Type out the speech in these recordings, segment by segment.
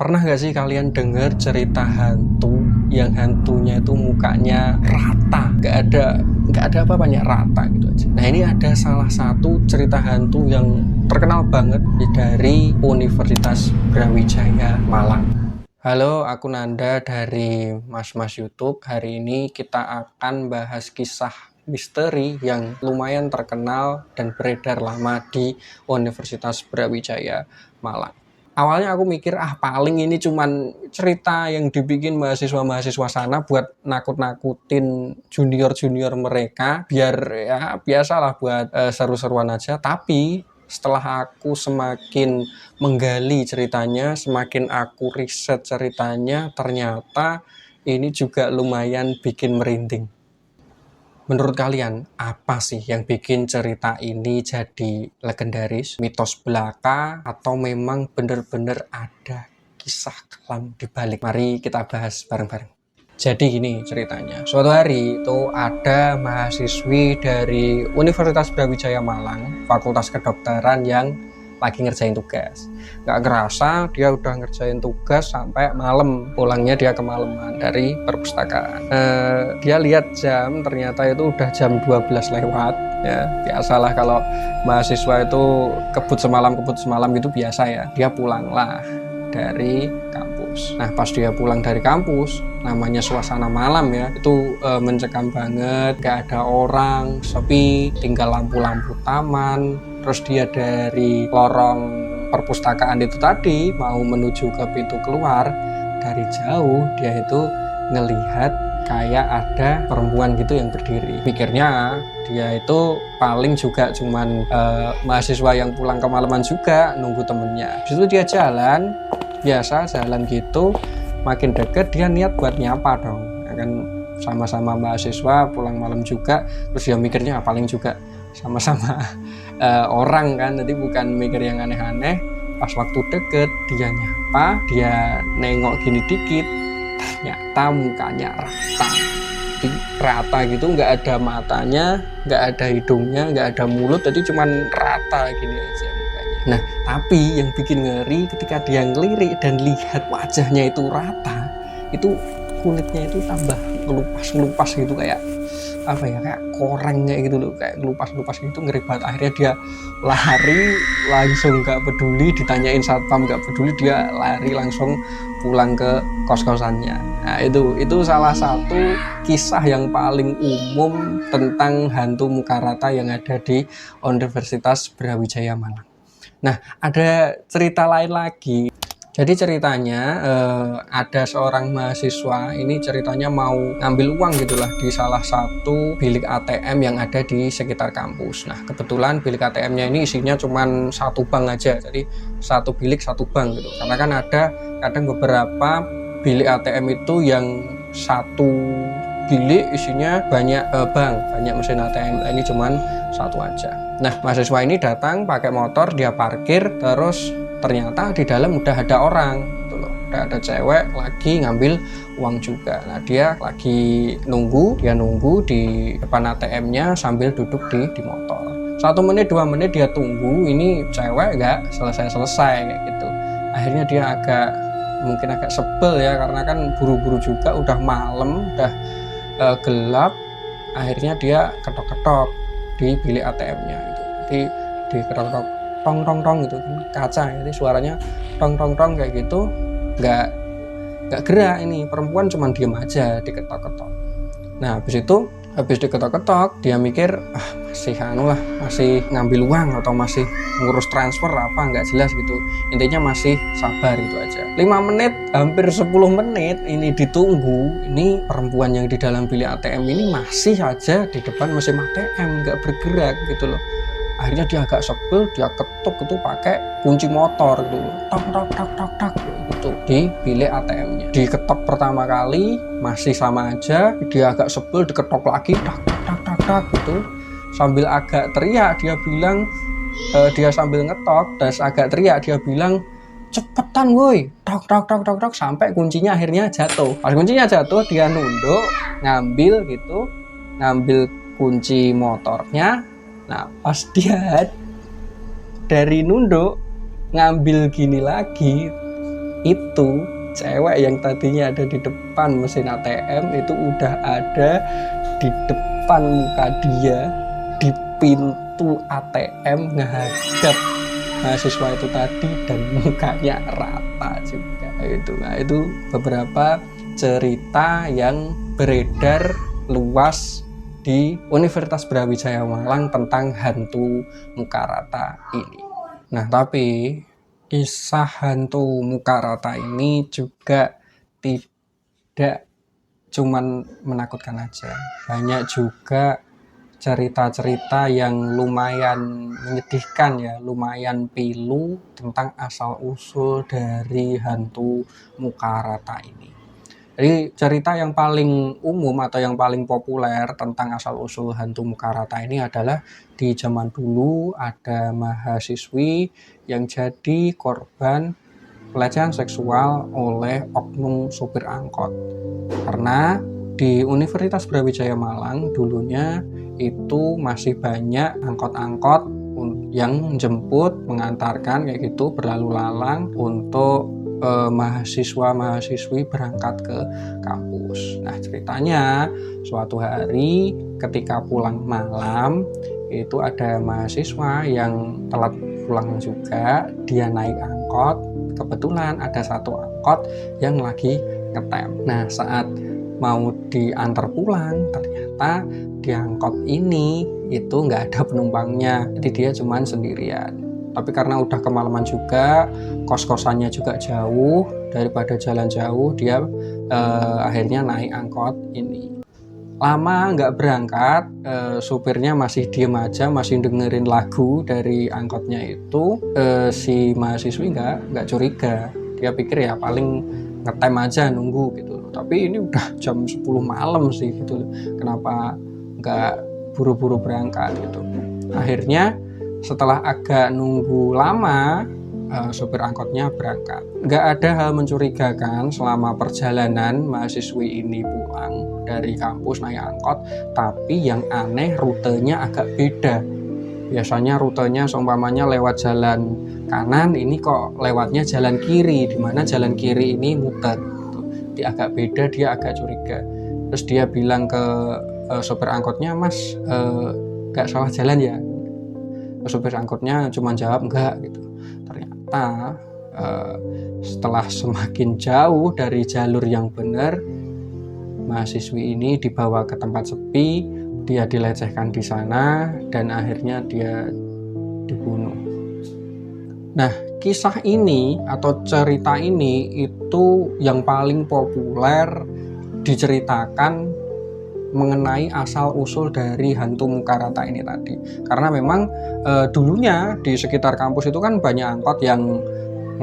Pernah gak sih kalian dengar cerita hantu yang hantunya itu mukanya rata, nggak ada apa-apanya, rata gitu aja. Nah, ini ada salah satu cerita hantu yang terkenal banget dari Universitas Brawijaya Malang. Halo, aku Nanda dari Mas YouTube. Hari ini kita akan bahas kisah misteri yang lumayan terkenal dan beredar lama di Universitas Brawijaya Malang. Awalnya aku mikir, paling ini cuman cerita yang dibikin mahasiswa-mahasiswa sana buat nakut-nakutin junior-junior mereka, biar ya biasalah buat seru-seruan aja. Tapi setelah aku semakin menggali ceritanya, semakin aku riset ceritanya, ternyata ini juga lumayan bikin merinding. Menurut kalian, apa sih yang bikin cerita ini jadi legendaris? Mitos belaka atau memang benar-benar ada kisah kelam di balik? Mari kita bahas bareng-bareng. Jadi gini ceritanya. Suatu hari itu ada mahasiswi dari Universitas Brawijaya Malang, Fakultas Kedokteran yang lagi ngerjain tugas. Nggak kerasa dia udah ngerjain tugas sampai malam. Pulangnya dia kemalaman dari perpustakaan. Dia lihat jam, ternyata itu udah jam 12 lewat. Ya, biasalah kalau mahasiswa itu kebut semalam gitu biasa ya. Dia pulanglah dari kampus. Nah, pas dia pulang dari kampus, namanya suasana malam ya, itu mencekam banget, gak ada orang, sepi, tinggal lampu-lampu taman. Terus dia dari lorong perpustakaan itu tadi mau menuju ke pintu keluar, dari jauh dia itu ngelihat kayak ada perempuan gitu yang berdiri. Pikirnya dia itu paling juga cuman mahasiswa yang pulang kemalaman juga nunggu temennya. Di situ dia jalan biasa, jalan gitu, makin deket dia niat buat nyapa dong. Ya kan sama-sama mahasiswa pulang malam juga, terus dia mikirnya paling juga sama-sama orang kan, jadi bukan mikir yang aneh-aneh. Pas waktu deket dia nyapa, dia nengok gini dikit, ternyata mukanya rata. Jadi rata gitu, nggak ada matanya, nggak ada hidungnya, nggak ada mulut, jadi cuman rata gini aja mukanya. Nah, tapi yang bikin ngeri ketika dia ngelirik dan lihat wajahnya itu rata, itu kulitnya itu tambah ngelupas gitu, kayak apa ya, kayak koreng kayak gitu loh, kayak ngelupas gitu, ngeri banget. Akhirnya dia lari langsung, nggak peduli ditanyain satpam, nggak peduli, dia lari langsung pulang ke kos-kosannya. Nah, itu salah satu kisah yang paling umum tentang hantu muka rata yang ada di Universitas Brawijaya Malang. Nah, ada cerita lain lagi. Jadi ceritanya ada seorang mahasiswa, ini ceritanya mau ngambil uang gitulah di salah satu bilik ATM yang ada di sekitar kampus. Nah, kebetulan bilik ATM-nya ini isinya cuma satu bank aja, jadi satu bilik satu bank gitu. Karena kan ada kadang beberapa bilik ATM itu yang satu bilik isinya banyak bank, banyak mesin ATM. Ini cuma satu aja. Nah, mahasiswa ini datang pakai motor, dia parkir, terus ternyata di dalam udah ada orang gitu loh. Udah ada cewek lagi ngambil uang juga. Nah, dia lagi nunggu di depan ATM-nya sambil duduk di motor. 1 menit 2 menit dia tunggu, ini cewek nggak selesai kayak gitu. Akhirnya dia mungkin agak sebel ya, karena kan buru-buru juga, udah malam, udah gelap. Akhirnya dia ketok-ketok di bilik ATM-nya itu. Jadi diketok-ketok tong tong tong gitu kan, kaca, jadi suaranya tong tong tong kayak gitu, nggak gerak. Ini perempuan cuma diem aja, diketok-ketok. Nah, habis diketok-ketok dia mikir, masih ngambil uang atau masih ngurus transfer apa, nggak jelas gitu. Intinya masih sabar itu aja. 5 menit, hampir 10 menit ini ditunggu. Ini perempuan yang di dalam bilik ATM ini masih aja di depan mesin ATM, nggak bergerak gitu loh. Akhirnya dia agak sebel, dia ketuk itu pakai kunci motor gitu, tak gitu di bilik ATM-nya. Diketok pertama kali masih sama aja, dia agak sebel, diketok lagi, tak gitu. Sambil agak teriak dia bilang, dia sambil ngetok dan agak teriak dia bilang, cepetan woi, tak sampai kuncinya akhirnya jatuh. Pas kuncinya jatuh dia nunduk, ngambil kunci motornya. Nah, pas dia dari nunduk ngambil gini lagi, itu cewek yang tadinya ada di depan mesin ATM itu udah ada di depan muka dia di pintu ATM menghadap mahasiswa itu tadi dan mukanya rata juga itu. Nah, itu beberapa cerita yang beredar luas di Universitas Brawijaya Malang tentang hantu muka rata ini. Nah, tapi kisah hantu muka rata ini juga tidak cuman menakutkan aja. Banyak juga cerita-cerita yang lumayan menyedihkan ya, lumayan pilu tentang asal-usul dari hantu muka rata ini. Jadi cerita yang paling umum atau yang paling populer tentang asal-usul hantu muka rata ini adalah di zaman dulu ada mahasiswi yang jadi korban pelecehan seksual oleh oknum sopir angkot. Karena di Universitas Brawijaya Malang dulunya itu masih banyak angkot-angkot yang menjemput, mengantarkan kayak gitu berlalu lalang untuk mahasiswa-mahasiswi berangkat ke kampus. Nah, ceritanya suatu hari ketika pulang malam itu ada mahasiswa yang telat pulang juga, dia naik angkot, kebetulan ada satu angkot yang lagi ngetem. Nah, saat mau diantar pulang ternyata di angkot ini itu nggak ada penumpangnya, jadi dia cuman sendirian. Tapi karena udah kemalaman juga, kos-kosannya juga jauh, daripada jalan jauh dia akhirnya naik angkot ini. Lama nggak berangkat, supirnya masih diem aja, masih dengerin lagu dari angkotnya itu. Si mahasiswi nggak curiga, dia pikir ya paling ngetem aja nunggu gitu. Tapi ini udah jam 10 malam sih gitu, kenapa nggak buru-buru berangkat gitu. Akhirnya setelah agak nunggu lama, sopir angkotnya berangkat. Nggak ada hal mencurigakan selama perjalanan mahasiswi ini pulang dari kampus naik angkot, tapi yang aneh rutenya agak beda. Biasanya rutenya seumpamanya lewat jalan kanan, ini kok lewatnya jalan kiri, dimana jalan kiri ini muter. Dia agak beda, dia agak curiga. Terus dia bilang ke sopir angkotnya, "Mas, nggak salah jalan ya?" Sopir angkotnya cuma jawab enggak gitu. Ternyata setelah semakin jauh dari jalur yang benar, mahasiswi ini dibawa ke tempat sepi, dia dilecehkan di sana dan akhirnya dia dibunuh. Nah, kisah ini atau cerita ini itu yang paling populer diceritakan mengenai asal-usul dari hantu muka rata ini tadi. Karena memang dulunya di sekitar kampus itu kan banyak angkot yang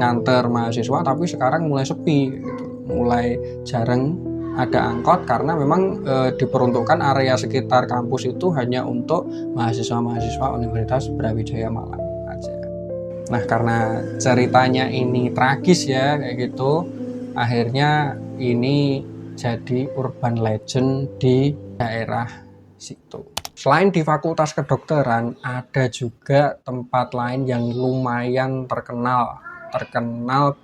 nganter mahasiswa, tapi sekarang mulai sepi gitu. Mulai jarang ada angkot karena memang diperuntukkan area sekitar kampus itu hanya untuk mahasiswa-mahasiswa Universitas Brawijaya Malang aja. Nah, karena ceritanya ini tragis ya kayak gitu, akhirnya ini jadi urban legend di daerah situ. Selain di Fakultas Kedokteran, ada juga tempat lain yang lumayan terkenal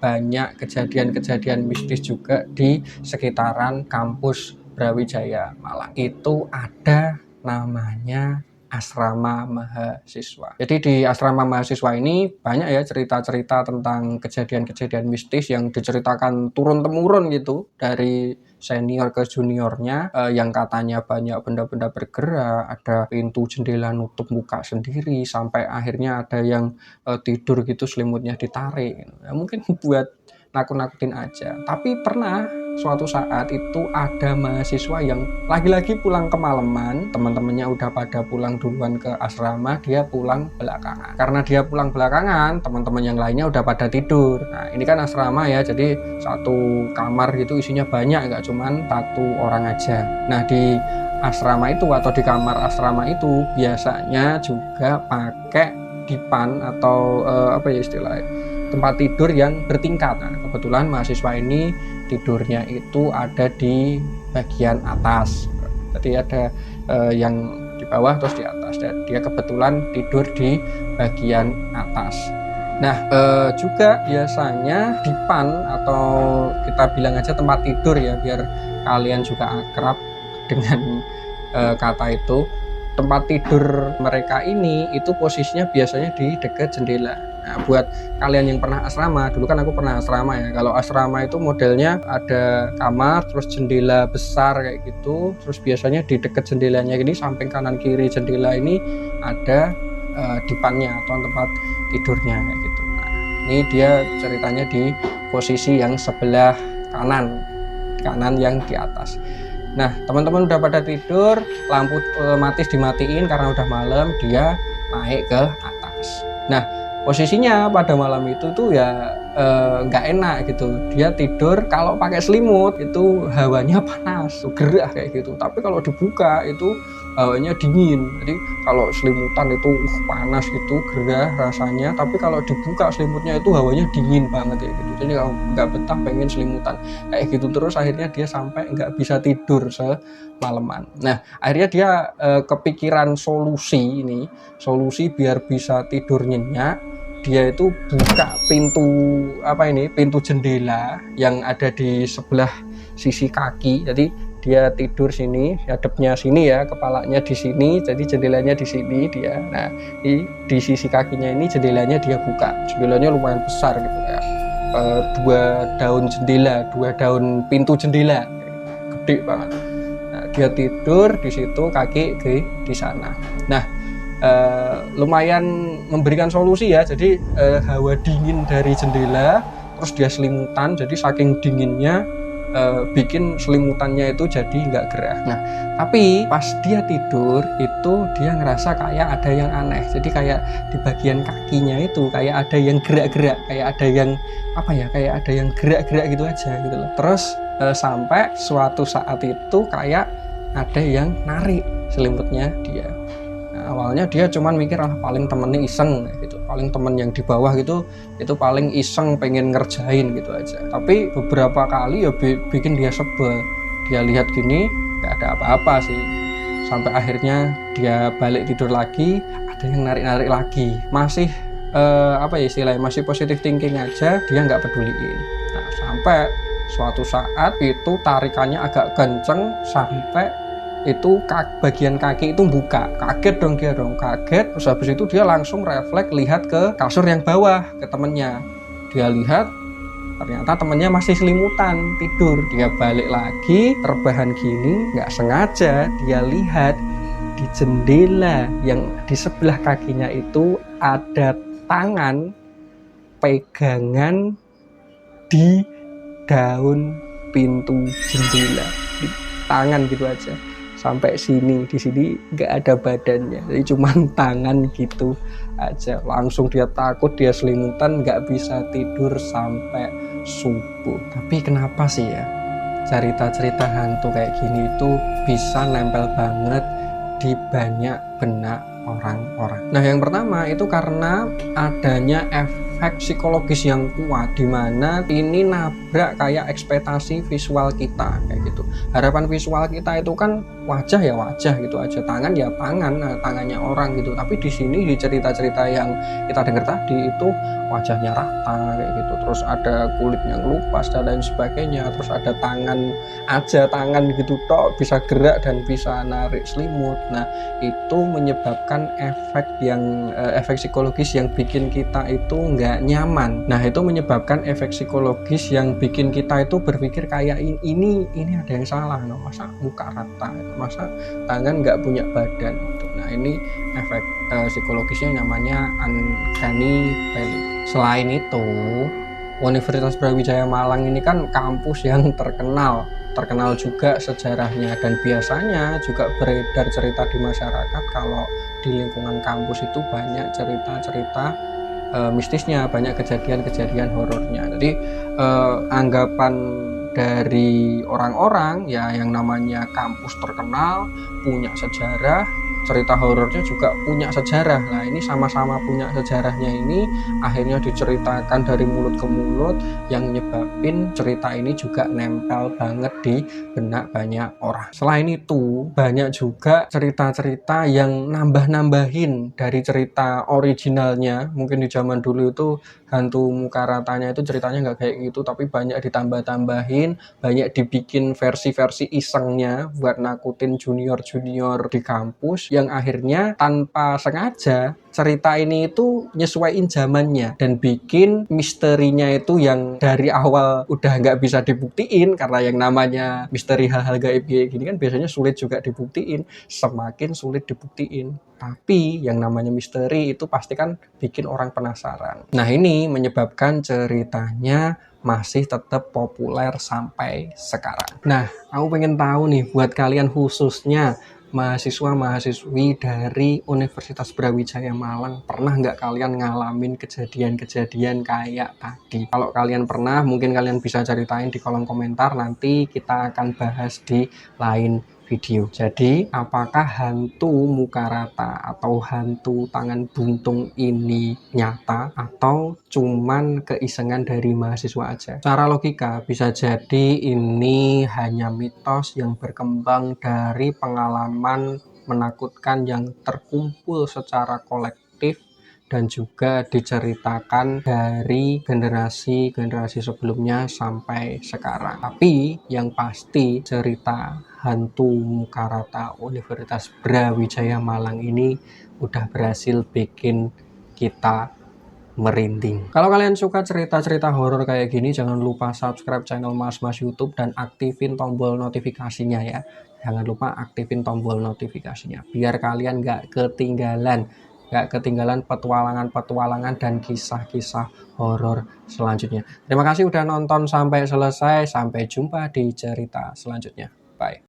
banyak kejadian-kejadian mistis juga di sekitaran kampus Brawijaya Malang. Itu ada namanya asrama mahasiswa. Jadi di asrama mahasiswa ini banyak ya cerita-cerita tentang kejadian-kejadian mistis yang diceritakan turun-temurun gitu dari senior ke juniornya, yang katanya banyak benda-benda bergerak, ada pintu jendela nutup muka sendiri, sampai akhirnya ada yang tidur gitu selimutnya ditarik. Ya, mungkin buat nakut-nakutin aja. Tapi pernah suatu saat itu ada mahasiswa yang lagi-lagi pulang kemalaman, teman-temannya udah pada pulang duluan ke asrama, dia pulang belakangan. Karena dia pulang belakangan, teman-teman yang lainnya udah pada tidur. Nah, ini kan asrama ya, jadi satu kamar gitu isinya banyak, nggak cuman satu orang aja. Nah, di asrama itu atau di kamar asrama itu biasanya juga pakai dipan atau apa ya istilahnya, tempat tidur yang bertingkat. Nah, kebetulan mahasiswa ini tidurnya itu ada di bagian atas. Jadi ada yang di bawah terus di atas. Dan dia kebetulan tidur di bagian atas. Nah, juga biasanya dipan atau kita bilang aja tempat tidur ya, biar kalian juga akrab dengan kata itu. Tempat tidur mereka ini itu posisinya biasanya di dekat jendela. Nah, buat kalian yang pernah asrama, dulu kan aku pernah asrama ya. Kalau asrama itu modelnya ada kamar, terus jendela besar kayak gitu. Terus biasanya di dekat jendelanya ini, samping kanan kiri jendela ini ada dipannya atau tempat tidurnya kayak gitu. Nah, ini dia ceritanya di posisi yang sebelah kanan yang di atas. Nah, teman-teman udah pada tidur, lampu otomatis dimatiin karena udah malam, dia naik ke atas. Nah, posisinya pada malam itu tuh ya nggak enak gitu. Dia tidur kalau pakai selimut itu hawanya panas, gerah kayak gitu. Tapi kalau dibuka itu hawanya dingin. Jadi kalau selimutan itu panas gitu, gerah rasanya. Tapi kalau dibuka selimutnya itu hawanya dingin banget kayak gitu. Jadi kalau nggak betah pengen selimutan kayak gitu terus, akhirnya dia sampai nggak bisa tidur semalaman. Nah, akhirnya dia kepikiran solusi biar bisa tidur nyenyak. Dia itu buka pintu jendela yang ada di sebelah sisi kaki. Jadi dia tidur sini, hadapnya sini ya, kepalanya di sini, jadi jendelanya di sini dia. Nah, di sisi kakinya ini jendelanya dia buka. Jendelanya lumayan besar gitu ya. 2 daun pintu jendela, gede banget. Nah, dia tidur di situ, kaki di sana. Nah, lumayan memberikan solusi ya. Jadi hawa dingin dari jendela, terus dia selimutan, jadi saking dinginnya bikin selimutannya itu jadi nggak gerah. Nah, tapi pas dia tidur itu dia ngerasa kayak ada yang aneh. Jadi kayak di bagian kakinya itu kayak ada yang gerak-gerak, kayak ada yang gerak-gerak gitu aja gitu loh. Terus sampai suatu saat itu kayak ada yang narik selimutnya dia. Awalnya dia cuman mikir paling temennya iseng gitu, paling temen yang di bawah gitu itu paling iseng pengen ngerjain gitu aja. Tapi beberapa kali ya bikin dia sebel. Dia lihat gini gak ada apa-apa sih, sampai akhirnya dia balik tidur lagi, ada yang narik-narik lagi. Masih istilahnya masih positive thinking aja, dia nggak peduliin. Nah, sampai suatu saat itu tarikannya agak kenceng sampai itu bagian kaki itu buka. Kaget dong, terus habis itu dia langsung refleks lihat ke kasur yang bawah, ke temennya. Dia lihat ternyata temennya masih selimutan tidur. Dia balik lagi terbahan gini, nggak sengaja dia lihat di jendela yang di sebelah kakinya itu ada tangan pegangan di daun pintu jendela, di tangan gitu aja. Sampai sini, di sini nggak ada badannya, jadi cuman tangan gitu aja. Langsung dia takut, dia selimutan, nggak bisa tidur sampai subuh. Tapi kenapa sih ya cerita-cerita hantu kayak gini itu bisa nempel banget di banyak benak orang-orang? Nah, yang pertama itu karena adanya efek psikologis yang kuat, dimana ini nabrak kayak ekspektasi visual kita kayak gitu. Harapan visual kita itu kan wajah ya wajah gitu aja, tangan ya tangan, tangannya orang gitu. Tapi di sini di cerita-cerita yang kita dengar tadi itu wajahnya rata kayak gitu, terus ada kulitnya ngelupas dan lain sebagainya, terus ada tangan gitu tok bisa gerak dan bisa narik selimut. Nah, itu menyebabkan efek psikologis yang bikin kita itu nggak nyaman. Nah, itu menyebabkan efek psikologis yang bikin kita itu berpikir kayak ini ada yang salah, masa muka rata, masa tangan nggak punya badan gitu. Nah, ini efek psikologisnya namanya uncanny valley. Selain itu, Universitas Brawijaya Malang ini kan kampus yang terkenal juga sejarahnya, dan biasanya juga beredar cerita di masyarakat kalau di lingkungan kampus itu banyak cerita-cerita mistisnya, banyak kejadian-kejadian horornya. Jadi anggapan dari orang-orang ya, yang namanya kampus terkenal, punya sejarah, cerita horornya juga punya sejarah. Nah ini sama-sama punya sejarahnya ini akhirnya diceritakan dari mulut ke mulut, yang nyebabin cerita ini juga nempel banget di benak banyak orang. Selain itu banyak juga cerita-cerita yang nambah-nambahin dari cerita originalnya. Mungkin di zaman dulu itu hantu muka ratanya itu ceritanya nggak kayak gitu, tapi banyak ditambah-tambahin, banyak dibikin versi-versi isengnya buat nakutin junior-junior di kampus, yang akhirnya tanpa sengaja cerita ini itu nyesuaiin zamannya dan bikin misterinya itu yang dari awal udah nggak bisa dibuktiin, karena yang namanya misteri hal-hal gaib kayak gini kan biasanya sulit juga dibuktiin, semakin sulit dibuktiin. Tapi yang namanya misteri itu pasti kan bikin orang penasaran. Nah ini menyebabkan ceritanya masih tetap populer sampai sekarang. Nah, aku pengen tahu nih buat kalian khususnya mahasiswa-mahasiswi dari Universitas Brawijaya Malang, pernah nggak kalian ngalamin kejadian-kejadian kayak tadi? Kalau kalian pernah, mungkin kalian bisa ceritain di kolom komentar, nanti kita akan bahas di lain video. Jadi, apakah hantu muka rata atau hantu tangan buntung ini nyata atau cuman keisengan dari mahasiswa aja? Secara logika bisa jadi ini hanya mitos yang berkembang dari pengalaman menakutkan yang terkumpul secara kolektif dan juga diceritakan dari generasi-generasi sebelumnya sampai sekarang. Tapi yang pasti cerita hantu muka rata Universitas Brawijaya Malang ini udah berhasil bikin kita merinding. Kalau kalian suka cerita-cerita horor kayak gini, jangan lupa subscribe channel Mas YouTube dan aktifin tombol notifikasinya ya. Jangan lupa aktifin tombol notifikasinya biar kalian nggak ketinggalan petualangan-petualangan dan kisah-kisah horor selanjutnya. Terima kasih udah nonton sampai selesai. Sampai jumpa di cerita selanjutnya. Bye.